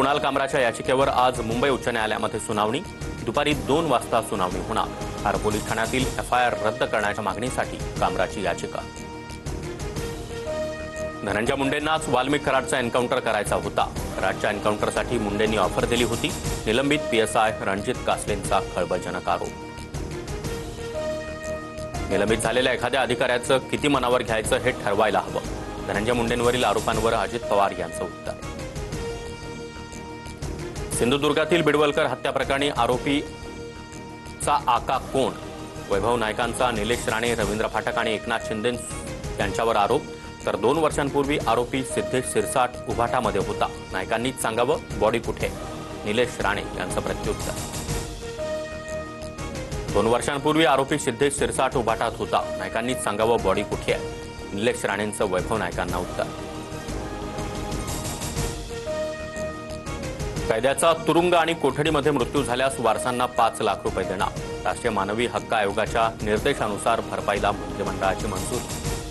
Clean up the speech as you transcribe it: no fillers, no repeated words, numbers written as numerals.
कुणाल कामराच्या याचिकेवर आज मुंबई उच्च न्यायालयामध्ये सुनावणी। दुपारी 2 वाजता सुनावणी होणार। हार पोलीस ठाण्यातील एफआयआर रद्द करण्याच्या मागणीसाठी कामराची याचिका। धनंजय मुंडेंनाच वाल्मिक कराडचा एन्काउंटर करायचा होता। कराडच्या एन्काउंटरसाठी मुंडेंनी ऑफर दिली होती। निलंबित पीएसआय रणजित कासलेंचा खळबळजनक आरोप। निलंबित झालेल्या एखाद्या अधिकाऱ्याचं किती मनावर घ्यायचं हे ठरवायला हवं। धनंजय मुंडेंवरील आरोपांवर अजित पवार यांचं उत्तर। सिंधुदुर्गातील बिडवलकर हत्या प्रकरणी आरोपीचा आका कोण? वैभव नायकांचा निलेश राणे, रवींद्र फाटक आणि एकनाथ शिंदे यांच्यावर आरोप। तर 2 वर्षांपूर्वी आरोपी सिद्धेश सिरसाट उभाटामध्ये होता। नायकांनीच सांगावं बॉडी कुठे? निलेश राणे यांचं प्रत्युत्तर। 2 वर्षांपूर्वी आरोपी सिद्धेश सिरसाट उभाटात होता। नायकांनीच सांगावं बॉडी कुठे आहे? निलेश राणेंचं वैभव नायकांना उत्तर। कैद्याचा तुरुंग आणि कोठडीमध्ये मृत्यू झाल्यास वारसांना 5 लाख रुपये देणार। राष्ट्रीय मानवी हक्क आयोगाच्या निर्देशानुसार भरपाईला मंत्रिमंडळाची मंजुरी।